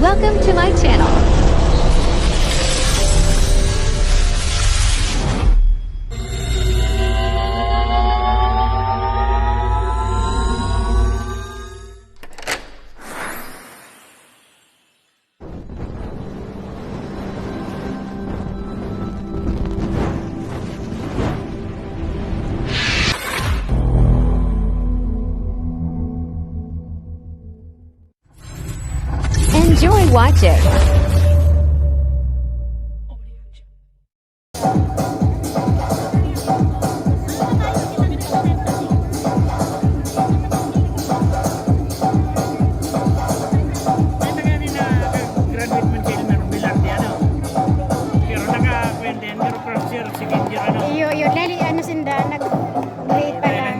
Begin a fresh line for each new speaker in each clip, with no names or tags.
Welcome to my channel. Enjoy watching.
Yun, lali, ano sinda, nag-grade pa lang.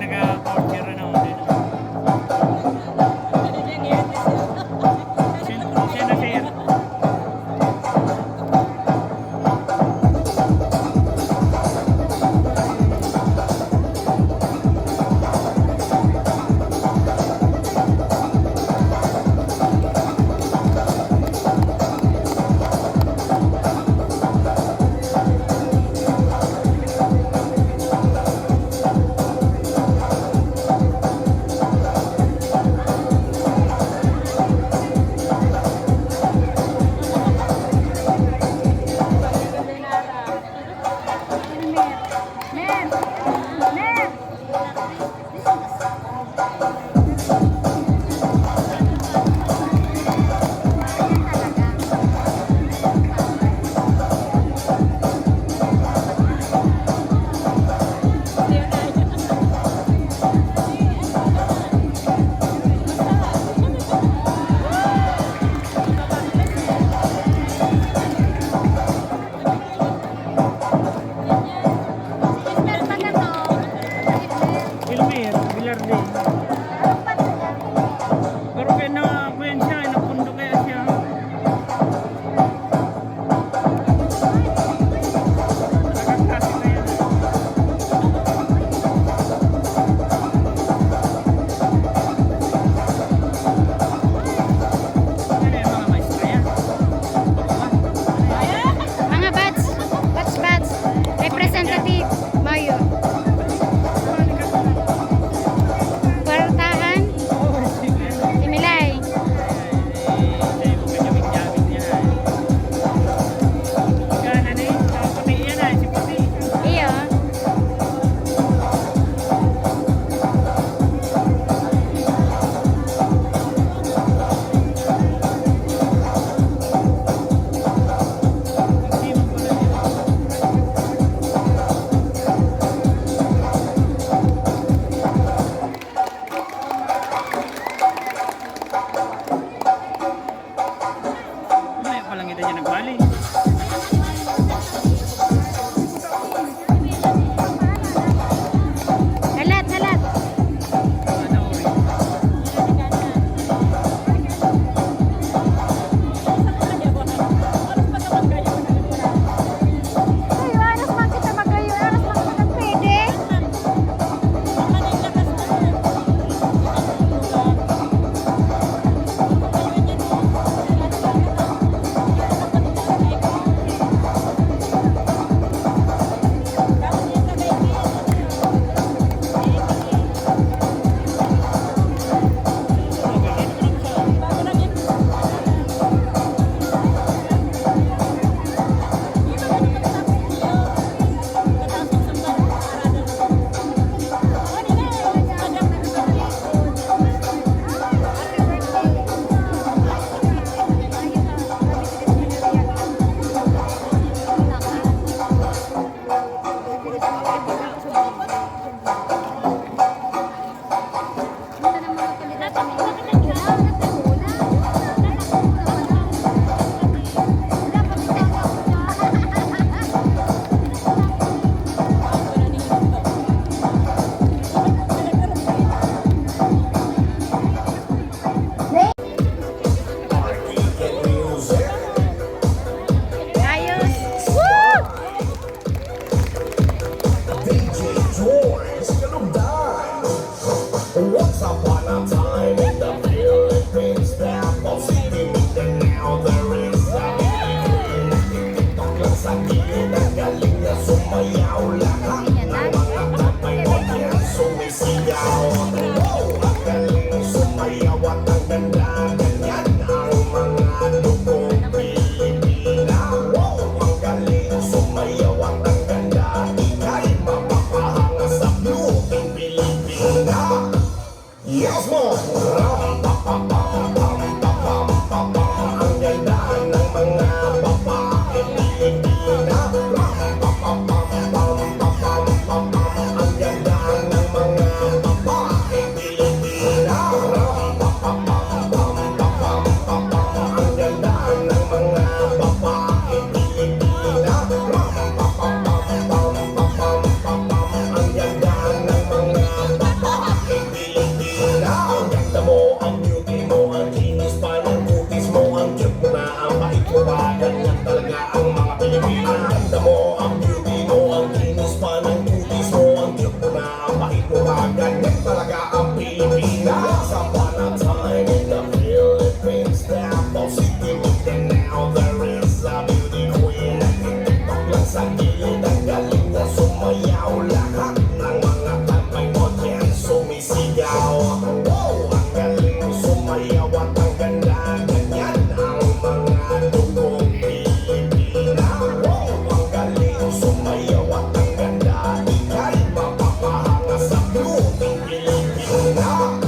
mo ba? Ganyan talaga ang mga Pilipino. Ganda mo, ang beauty mo, ang kinis pa ng kutis mo, ang cute mo na, ang pahit mo ba? Ganyan talaga ang Pilipinas. Upon a time in the Philippines, that most significant now there is a beauty queen. TikTok lang sa gilid, ang galing na sumayaw. Lahat ng mga tambay mo dyan sumisigaw. Wow, ang galing sumayaw at ang ganda. Ganyan ang mga dugong Pilipina. Wow, ang galing sumayaw at ang ganda. Ika'y mapapahanga sa beauty Pilipina.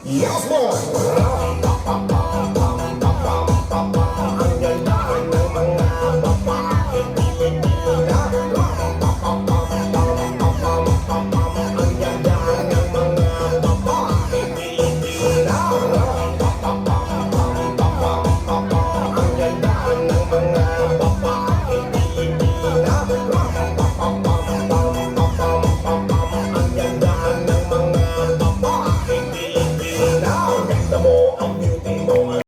Yes, boy! Ang ganda ng mga babae Pilipina. Ang ganda ng mga babae Pilipina. Ang ganda ng mga babae Pilipina. Ang ganda ng mga babae Pilipina. Ang ganda mo, ang beauty mo,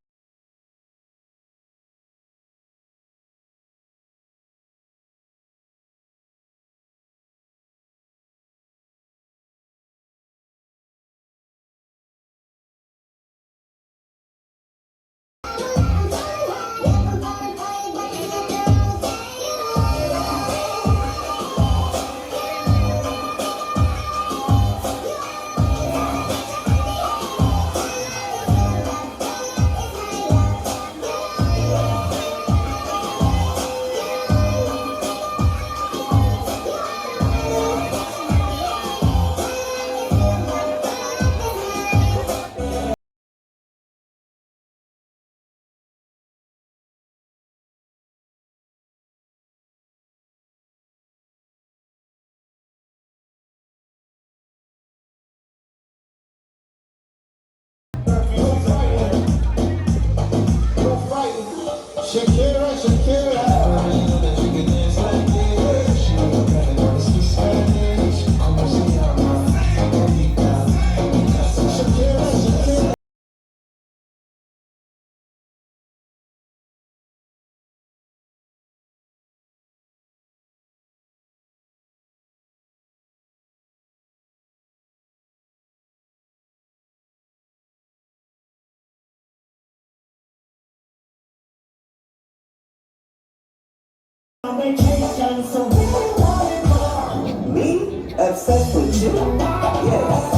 Shakira, Shakira. I know that you can dance like this. She don't gotta go speak Spanish. Como se llama? Bonita. Shakira, Shakira. Vacation, so we want it more. Me? Obsessed with you? Yes.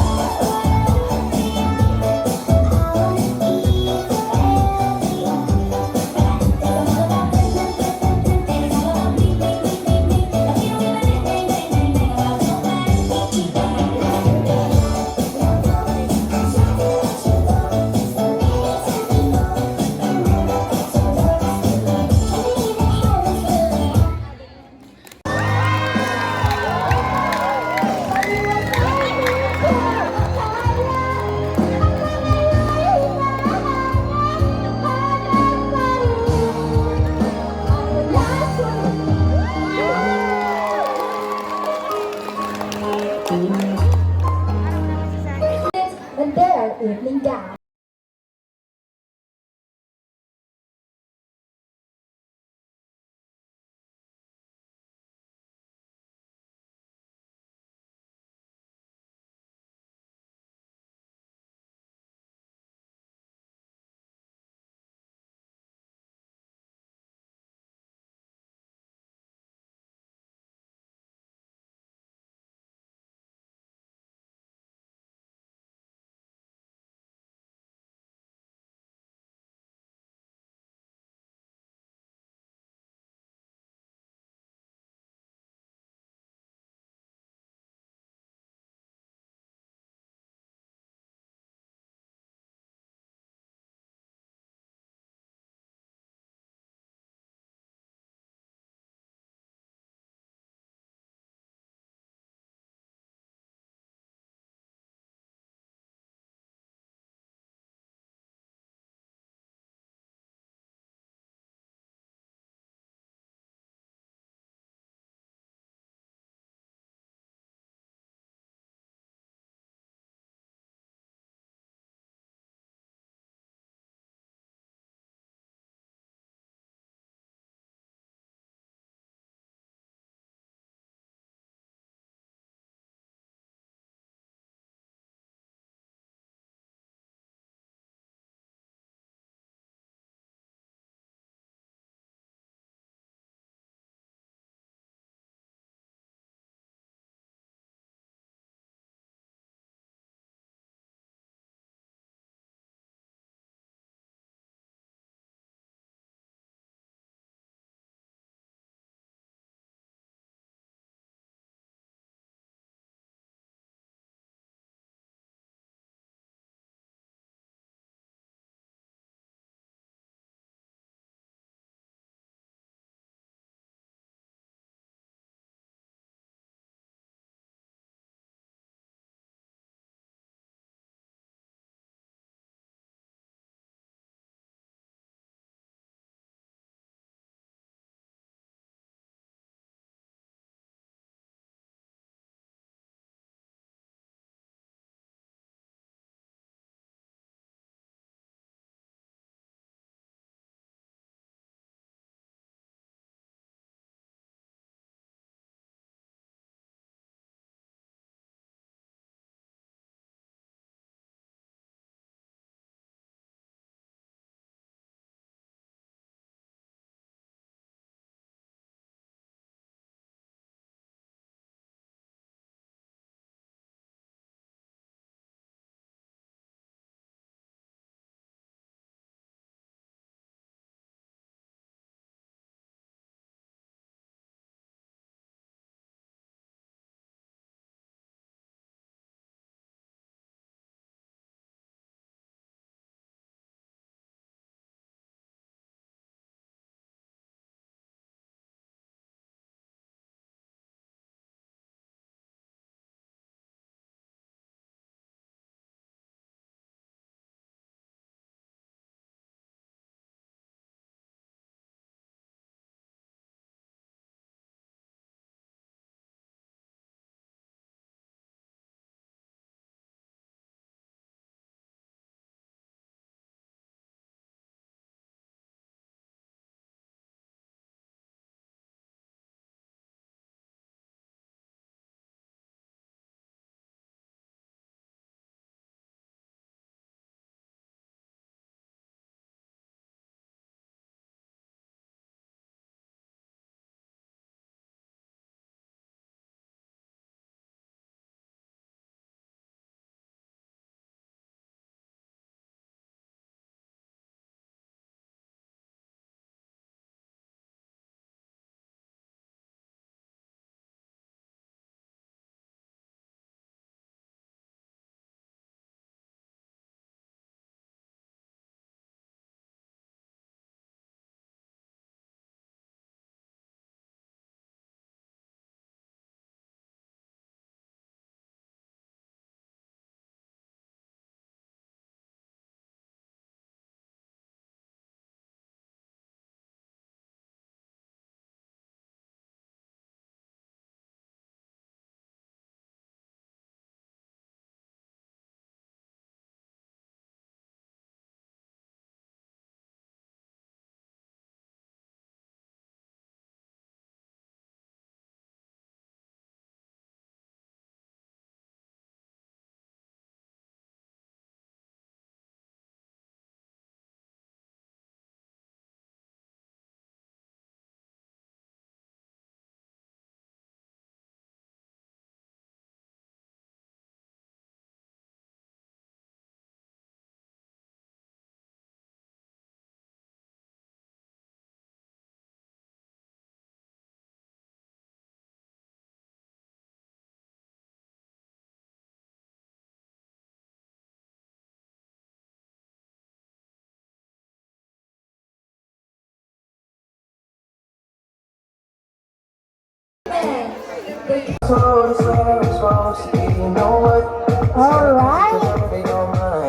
Alright.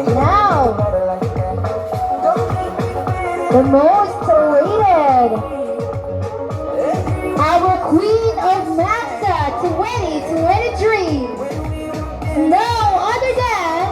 Now, the most awaited. Our Queen of Massa 2023. No other than